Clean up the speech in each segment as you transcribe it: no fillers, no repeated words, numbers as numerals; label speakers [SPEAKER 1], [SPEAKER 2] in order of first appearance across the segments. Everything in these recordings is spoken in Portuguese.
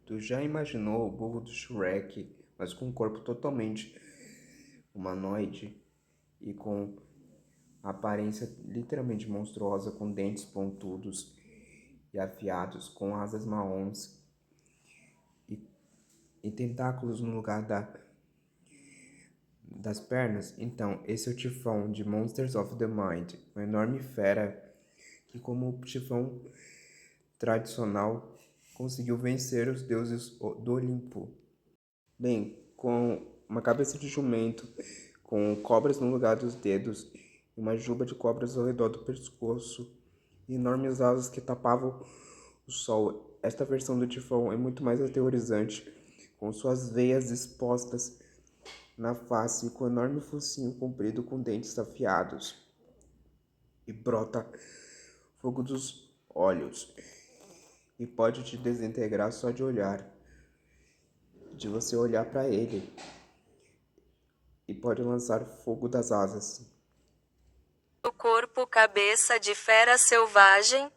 [SPEAKER 1] Tu já imaginou o burro do Shrek, mas com um corpo totalmente humanoide e com aparência literalmente monstruosa, com dentes pontudos e afiados, com asas marrons e, e tentáculos no lugar das pernas? Então, esse é o Tifão de Monsters of the Mind, uma enorme fera que, como o Tifão tradicional, conseguiu vencer os deuses do Olimpo. Bem, com uma cabeça de jumento, com cobras no lugar dos dedos, e uma juba de cobras ao redor do pescoço, e enormes asas que tapavam o sol. Esta versão do Tifão é muito mais aterrorizante, com suas veias expostas na face e com um enorme focinho comprido com dentes afiados. E brota fogo dos olhos, e pode te desintegrar só de olhar, de você olhar para ele, e pode lançar fogo das asas.
[SPEAKER 2] O corpo cabeça de fera selvagem,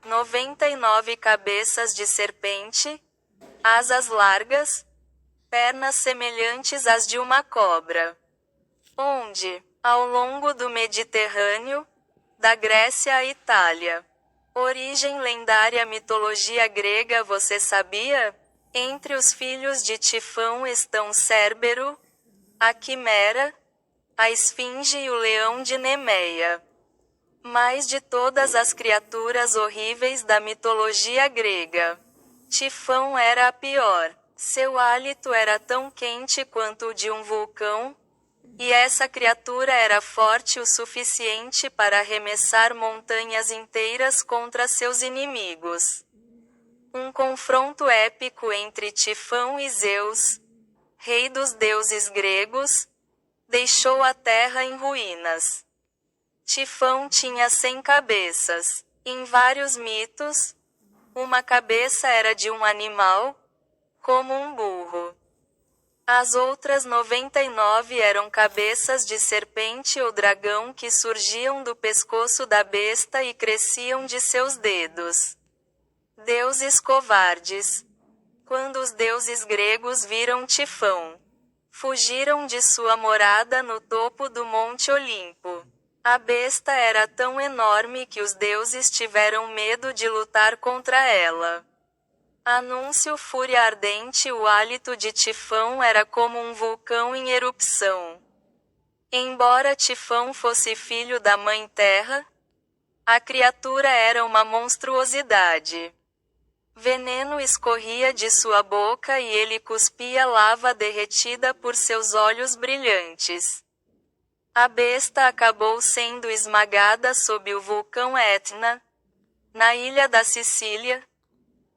[SPEAKER 2] 99 cabeças de serpente, asas largas, pernas semelhantes às de uma cobra. Onde, ao longo do Mediterrâneo, da Grécia à Itália. Origem lendária mitologia grega. Você sabia? Entre os filhos de Tifão estão Cérbero, a Quimera, a Esfinge e o leão de Nemeia. Mais de todas as criaturas horríveis da mitologia grega, Tifão era a pior. Seu hálito era tão quente quanto o de um vulcão, e essa criatura era forte o suficiente para arremessar montanhas inteiras contra seus inimigos. Um confronto épico entre Tifão e Zeus, rei dos deuses gregos, deixou a terra em ruínas. Tifão tinha 100 cabeças. Em vários mitos, uma cabeça era de um animal, como um burro. As outras 99 eram cabeças de serpente ou dragão que surgiam do pescoço da besta e cresciam de seus dedos. Deuses covardes. Quando os deuses gregos viram Tifão, fugiram de sua morada no topo do Monte Olimpo. A besta era tão enorme que os deuses tiveram medo de lutar contra ela. Anúncio fúria ardente. O hálito de Tifão era como um vulcão em erupção. Embora Tifão fosse filho da Mãe Terra, a criatura era uma monstruosidade. Veneno escorria de sua boca e ele cuspia lava derretida por seus olhos brilhantes. A besta acabou sendo esmagada sob o vulcão Etna, na ilha da Sicília,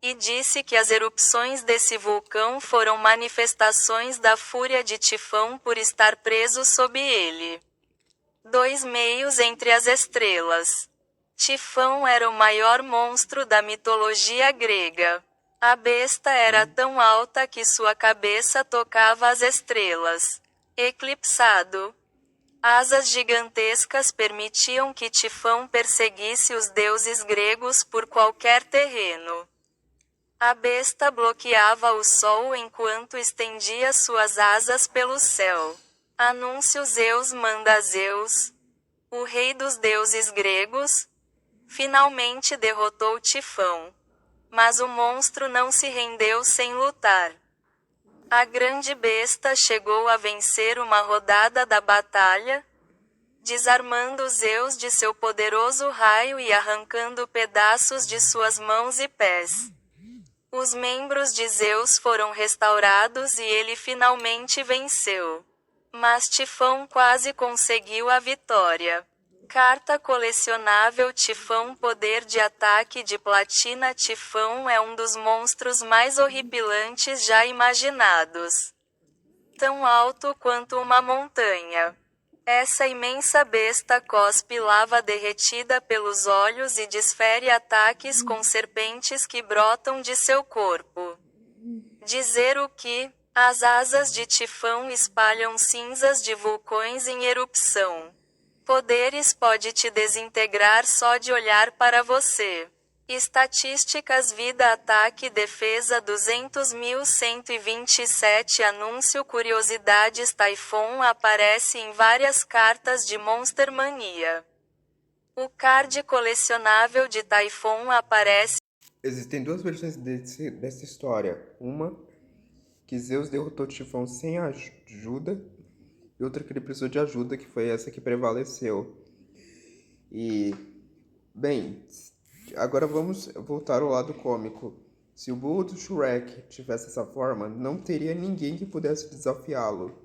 [SPEAKER 2] e disse que as erupções desse vulcão foram manifestações da fúria de Tifão por estar preso sob ele. 2 meios entre as estrelas. Tifão era o maior monstro da mitologia grega. A besta era tão alta que sua cabeça tocava as estrelas. Eclipsado. Asas gigantescas permitiam que Tifão perseguisse os deuses gregos por qualquer terreno. A besta bloqueava o sol enquanto estendia suas asas pelo céu. Anúncio: Zeus manda. Zeus, o rei dos deuses gregos, finalmente derrotou Tifão. Mas o monstro não se rendeu sem lutar. A grande besta chegou a vencer uma rodada da batalha, desarmando Zeus de seu poderoso raio e arrancando pedaços de suas mãos e pés. Os membros de Zeus foram restaurados e ele finalmente venceu. Mas Tifão quase conseguiu a vitória. Carta colecionável Tifão. Poder de ataque de platina. Tifão é um dos monstros mais horripilantes já imaginados. Tão alto quanto uma montanha. Essa imensa besta cospe lava derretida pelos olhos e desfere ataques com serpentes que brotam de seu corpo. Dizer o que? As asas de Tifão espalham cinzas de vulcões em erupção. Poderes pode te desintegrar só de olhar para você. Estatísticas Vida Ataque Defesa 200.127 Anúncio Curiosidades Typhon aparece em várias cartas de Monster Mania. O card colecionável de Typhon aparece.
[SPEAKER 1] Existem duas versões dessa história. Uma que Zeus derrotou Tifão sem ajuda e outra que ele precisou de ajuda, que foi essa que prevaleceu. E, bem, agora vamos voltar ao lado cômico. Se o burro do Shrek tivesse essa forma, não teria ninguém que pudesse desafiá-lo.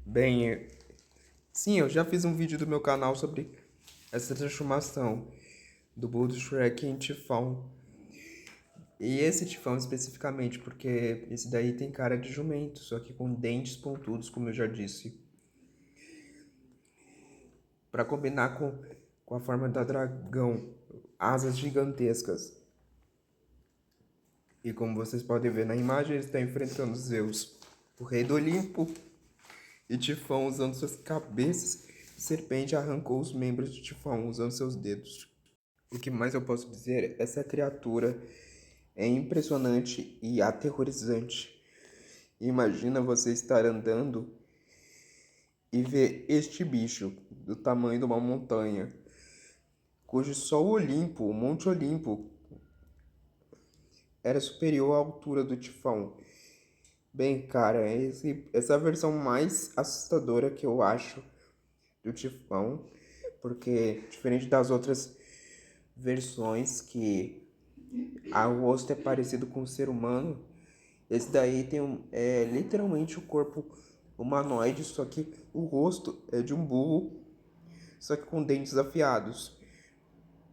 [SPEAKER 1] Bem, sim, eu já fiz um vídeo do meu canal sobre essa transformação do burro do Shrek em Tifão. E esse Tifão especificamente, porque esse daí tem cara de jumento, só que com dentes pontudos, como eu já disse. Para combinar com a forma da dragão, asas gigantescas. E como vocês podem ver na imagem, ele está enfrentando Zeus, o rei do Olimpo. E Tifão, usando suas cabeças de serpente, arrancou os membros de Tifão, usando seus dedos. O que mais eu posso dizer? Essa criatura é impressionante e aterrorizante. Imagina você estar andando e ver este bicho do tamanho de uma montanha, cujo só o Olimpo, o Monte Olimpo, era superior à altura do Tifão. Bem, cara, essa é a versão mais assustadora que eu acho do Tifão, porque diferente das outras versões que o rosto é parecido com o ser humano, esse daí tem literalmente o corpo humanoide, só que o rosto é de um burro, só que com dentes afiados.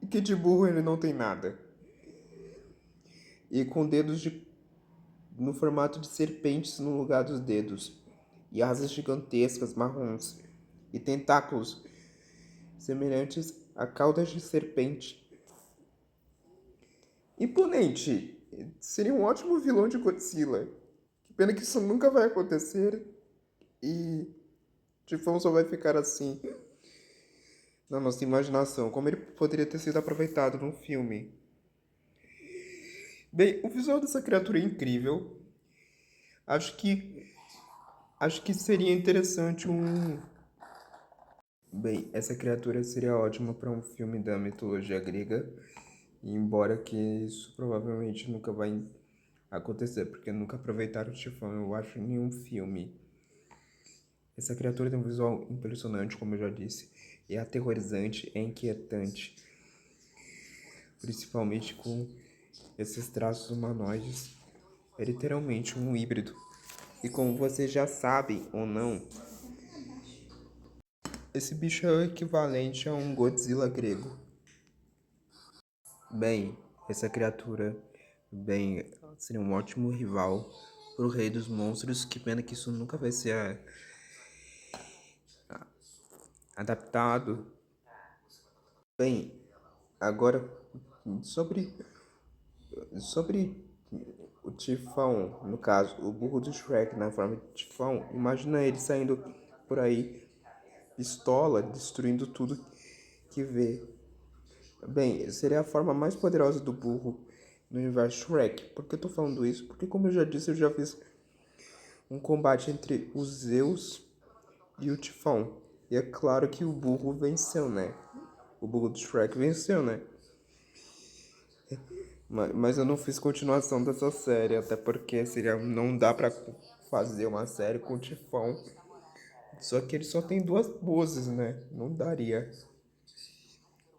[SPEAKER 1] E que de burro ele não tem nada. E com dedos no formato de serpentes no lugar dos dedos. E asas gigantescas marrons. E tentáculos semelhantes a caudas de serpente. Imponente! Seria um ótimo vilão de Godzilla. Que pena que isso nunca vai acontecer. E Tifão só vai ficar assim na nossa imaginação. Como ele poderia ter sido aproveitado num filme. Bem, o visual dessa criatura é incrível. Acho que seria interessante um... Bem, essa criatura seria ótima para um filme da mitologia grega. Embora que isso provavelmente nunca vai acontecer, porque nunca aproveitaram o Tifão, eu acho, em nenhum filme. Essa criatura tem um visual impressionante, como eu já disse. É aterrorizante, é inquietante. Principalmente com esses traços humanoides. É literalmente um híbrido. E como vocês já sabem ou não, esse bicho é o equivalente a um Godzilla grego. Bem, essa criatura, bem, seria um ótimo rival pro Rei dos Monstros. Que pena que isso nunca vai ser adaptado. Bem, agora sobre o Tifão, no caso, o burro do Shrek na forma de Tifão, imagina ele saindo por aí, pistola, destruindo tudo que vê. Bem, seria a forma mais poderosa do burro no universo Shrek. Por que eu tô falando isso? Porque, como eu já disse, eu já fiz um combate entre o Zeus e o Tifão. E é claro que o burro venceu, né? O burro do Shrek venceu, né? Mas eu não fiz continuação dessa série, até porque não dá pra fazer uma série com o Tifão. Só que ele só tem duas poses, né? Não daria.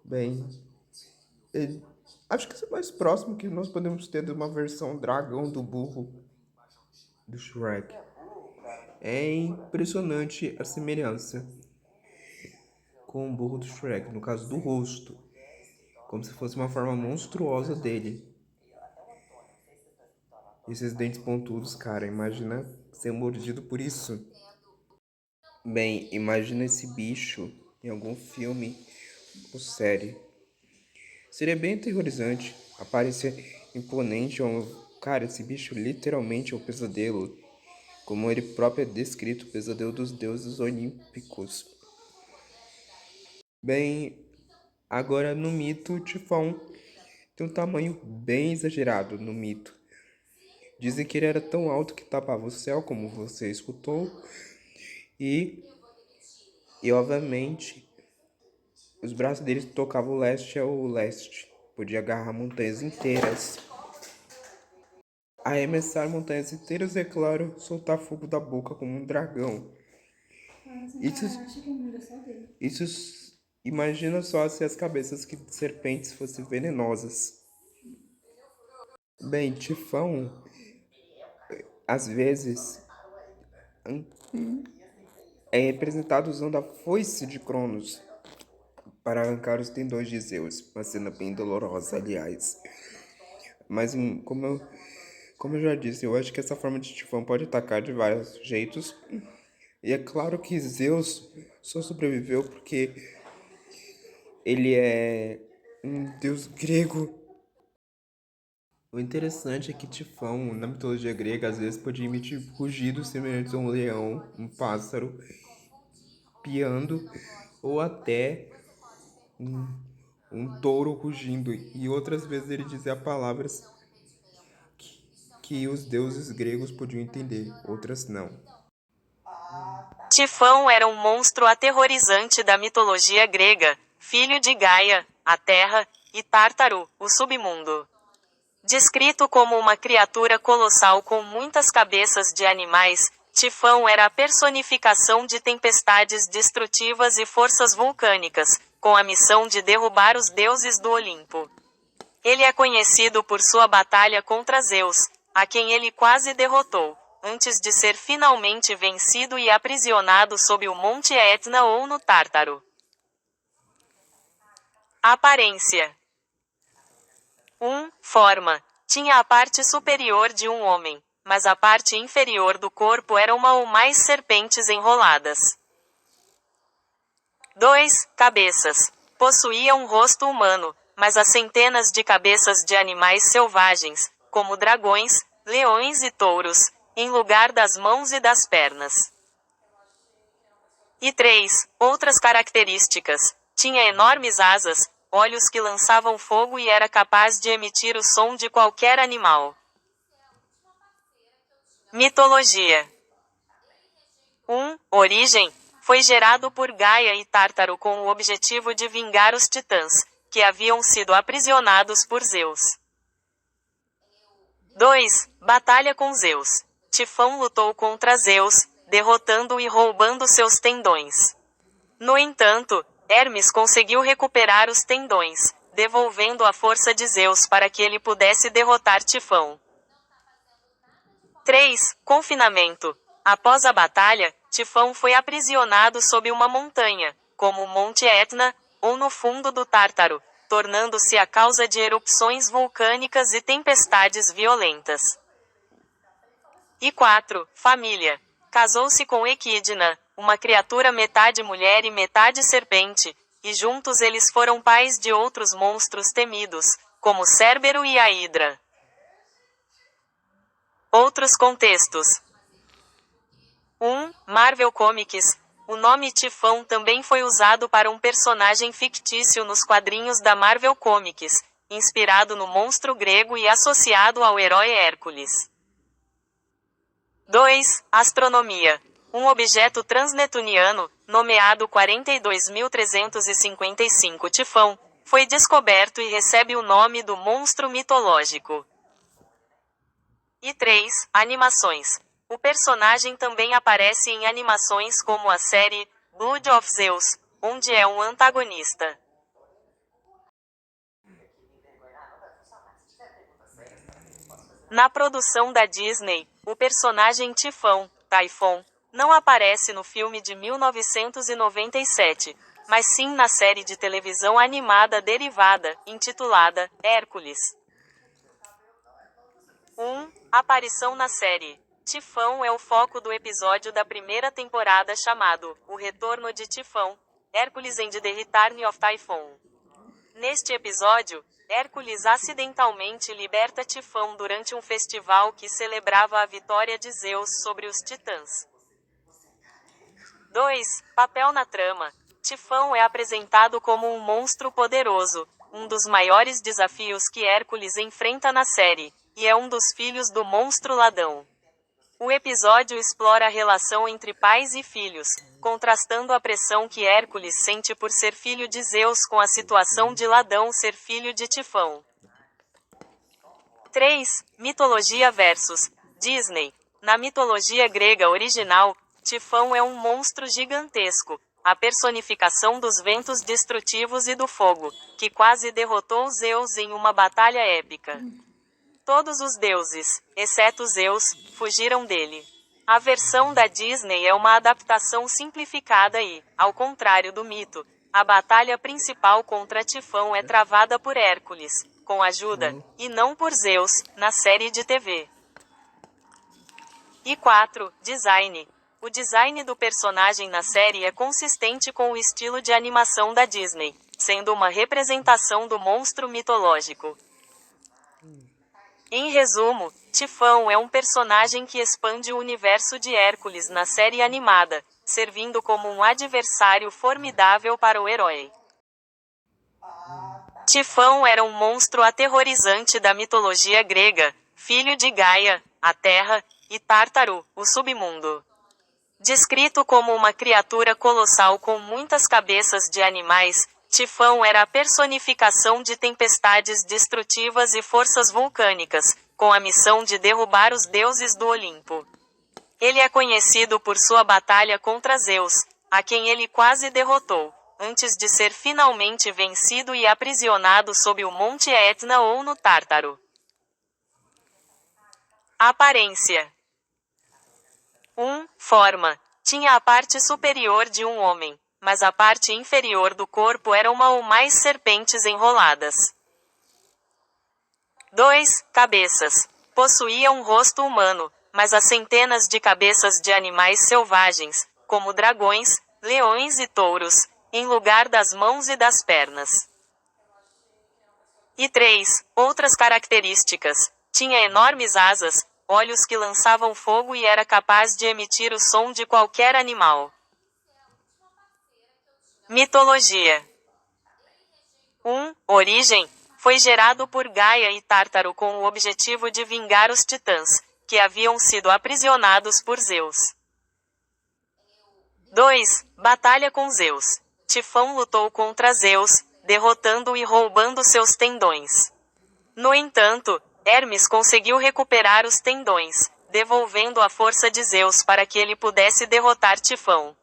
[SPEAKER 1] Bem, acho que isso é mais próximo que nós podemos ter de uma versão dragão do burro do Shrek. É impressionante a semelhança com o burro do Shrek, no caso do rosto. Como se fosse uma forma monstruosa dele. Esses dentes pontudos, cara, imagina ser mordido por isso. Bem, imagina esse bicho em algum filme ou série. Seria bem aterrorizante, aparecer imponente. Cara, esse bicho literalmente é um pesadelo. Como ele próprio é descrito, o pesadelo dos deuses olímpicos. Bem, Agora, no mito, Tifão tem um tamanho bem exagerado no mito. Dizem que ele era tão alto que tapava o céu, como você escutou, e, e obviamente, os braços dele tocavam o leste ao leste. Podia agarrar montanhas inteiras, arremessar montanhas inteiras e, é claro, soltar fogo da boca como um dragão. Isso, imagina só se as cabeças de serpentes fossem venenosas. Bem, Tifão, às vezes, é representado usando a foice de Cronos para arrancar os tendões de Zeus, uma cena bem dolorosa, aliás. Mas, como eu já disse, eu acho que essa forma de Tifão pode atacar de vários jeitos. E é claro que Zeus só sobreviveu porque ele é um deus grego. O interessante é que Tifão, na mitologia grega, às vezes podia emitir rugidos semelhantes a um leão, um pássaro, piando, ou até um touro rugindo. E outras vezes ele dizia palavras que os deuses gregos podiam entender, outras não.
[SPEAKER 2] Tifão era um monstro aterrorizante da mitologia grega, filho de Gaia, a terra, e Tártaro, o submundo. Descrito como uma criatura colossal com muitas cabeças de animais, Tifão era a personificação de tempestades destrutivas e forças vulcânicas, com a missão de derrubar os deuses do Olimpo. Ele é conhecido por sua batalha contra Zeus, a quem ele quase derrotou, antes de ser finalmente vencido e aprisionado sob o Monte Etna ou no Tártaro. Aparência. Forma. Tinha a parte superior de um homem, mas a parte inferior do corpo era uma ou mais serpentes enroladas. 2. Cabeças. Possuía um rosto humano, mas há centenas de cabeças de animais selvagens, como dragões, leões e touros, em lugar das mãos e das pernas. E 3. Outras características. Tinha enormes asas, olhos que lançavam fogo e era capaz de emitir o som de qualquer animal. Mitologia. Origem. Foi gerado por Gaia e Tártaro com o objetivo de vingar os titãs, que haviam sido aprisionados por Zeus. 2. Batalha com Zeus. Tifão lutou contra Zeus, derrotando-o e roubando seus tendões. No entanto, Hermes conseguiu recuperar os tendões, devolvendo a força de Zeus para que ele pudesse derrotar Tifão. 3. Confinamento. Após a batalha, Tifão foi aprisionado sob uma montanha, como o Monte Etna, ou no fundo do Tártaro, tornando-se a causa de erupções vulcânicas e tempestades violentas. E 4. Família. Casou-se com Equidna, uma criatura metade mulher e metade serpente, e juntos eles foram pais de outros monstros temidos, como Cérbero e a Hidra. Outros contextos. Marvel Comics. O nome Tifão também foi usado para um personagem fictício nos quadrinhos da Marvel Comics, inspirado no monstro grego e associado ao herói Hércules. 2. Astronomia. Um objeto transnetuniano, nomeado 42.355 Tifão, foi descoberto e recebe o nome do monstro mitológico. E 3. Animações. O personagem também aparece em animações como a série Blood of Zeus, onde é um antagonista. Na produção da Disney, o personagem Tifão, Typhon, não aparece no filme de 1997, mas sim na série de televisão animada derivada, intitulada Hércules. Aparição na série. Tifão é o foco do episódio da primeira temporada chamado O Retorno de Tifão, Hércules and the Return of Typhon. Neste episódio, Hércules acidentalmente liberta Tifão durante um festival que celebrava a vitória de Zeus sobre os titãs. 2. Papel na trama. Tifão é apresentado como um monstro poderoso, um dos maiores desafios que Hércules enfrenta na série, e é um dos filhos do monstro Ladão. O episódio explora a relação entre pais e filhos, contrastando a pressão que Hércules sente por ser filho de Zeus com a situação de Ladão ser filho de Tifão. 3. Mitologia versus Disney. Na mitologia grega original, Tifão é um monstro gigantesco, a personificação dos ventos destrutivos e do fogo, que quase derrotou Zeus em uma batalha épica. Todos os deuses, exceto Zeus, fugiram dele. A versão da Disney é uma adaptação simplificada e, ao contrário do mito, a batalha principal contra Tifão é travada por Hércules, com ajuda, e não por Zeus, na série de TV. E 4. Design. O design do personagem na série é consistente com o estilo de animação da Disney, sendo uma representação do monstro mitológico. Em resumo, Tifão é um personagem que expande o universo de Hércules na série animada, servindo como um adversário formidável para o herói. Tifão era um monstro aterrorizante da mitologia grega, filho de Gaia, a terra, e Tártaro, o submundo. Descrito como uma criatura colossal com muitas cabeças de animais, Tifão era a personificação de tempestades destrutivas e forças vulcânicas, com a missão de derrubar os deuses do Olimpo. Ele é conhecido por sua batalha contra Zeus, a quem ele quase derrotou, antes de ser finalmente vencido e aprisionado sob o Monte Etna ou no Tártaro. Aparência. 1. Forma. Tinha a parte superior de um homem, mas a parte inferior do corpo era uma ou mais serpentes enroladas. 2. Cabeças. Possuía um rosto humano, mas as centenas de cabeças de animais selvagens, como dragões, leões e touros, em lugar das mãos e das pernas. E 3. Outras características. Tinha enormes asas, olhos que lançavam fogo e era capaz de emitir o som de qualquer animal. Mitologia. 1. Origem. Foi gerado por Gaia e Tártaro com o objetivo de vingar os titãs, que haviam sido aprisionados por Zeus. 2. Batalha com Zeus. Tifão lutou contra Zeus, derrotando-o e roubando seus tendões. No entanto, Hermes conseguiu recuperar os tendões, devolvendo a força de Zeus para que ele pudesse derrotar Tifão.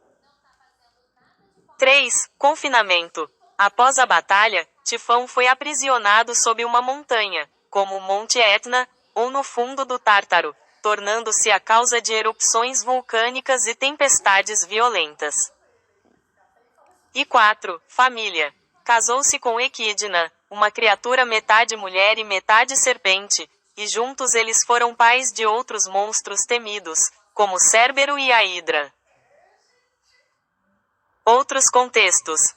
[SPEAKER 2] 3. Confinamento. Após a batalha, Tifão foi aprisionado sob uma montanha, como o Monte Etna, ou no fundo do Tártaro, tornando-se a causa de erupções vulcânicas e tempestades violentas. E 4. Família. Casou-se com Equidna, uma criatura metade mulher e metade serpente, e juntos eles foram pais de outros monstros temidos, como Cérbero e a Hidra. Outros contextos.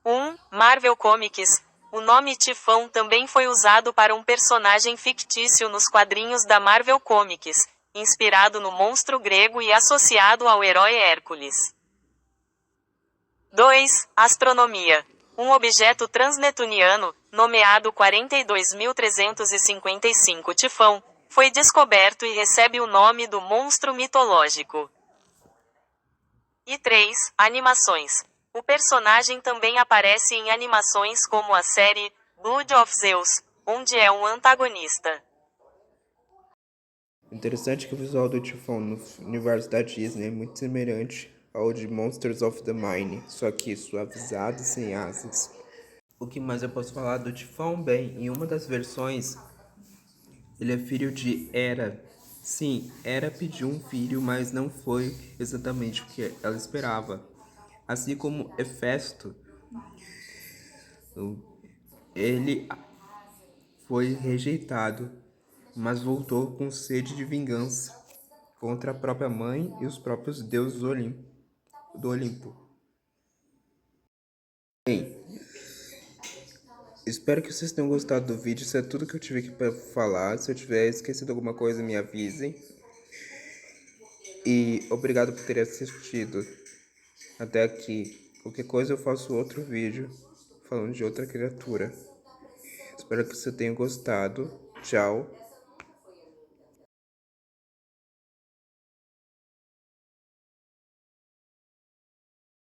[SPEAKER 2] 1. Marvel Comics. O nome Tifão também foi usado para um personagem fictício nos quadrinhos da Marvel Comics, inspirado no monstro grego e associado ao herói Hércules. 2. Astronomia. Um objeto transnetuniano, nomeado 42.355 Tifão, foi descoberto e recebe o nome do monstro mitológico. E 3. Animações. O personagem também aparece em animações como a série Blood of Zeus, onde é um antagonista.
[SPEAKER 1] Interessante que o visual do Tifão no universo da Disney é muito semelhante ao de Monsters of the Mine, só que suavizado e sem asas. O que mais eu posso falar do Tifão? Bem, em uma das versões, ele é filho de Hera. Sim, Hera pediu um filho, mas não foi exatamente o que ela esperava. Assim como Hefesto, ele foi rejeitado, mas voltou com sede de vingança contra a própria mãe e os próprios deuses do Olimpo. Bem, espero que vocês tenham gostado do vídeo. Isso é tudo que eu tive aqui para falar. Se eu tiver esquecido alguma coisa, me avisem. E obrigado por terem assistido. até aqui. Qualquer coisa eu faço outro vídeo falando de outra criatura. Espero que você tenha gostado. Tchau.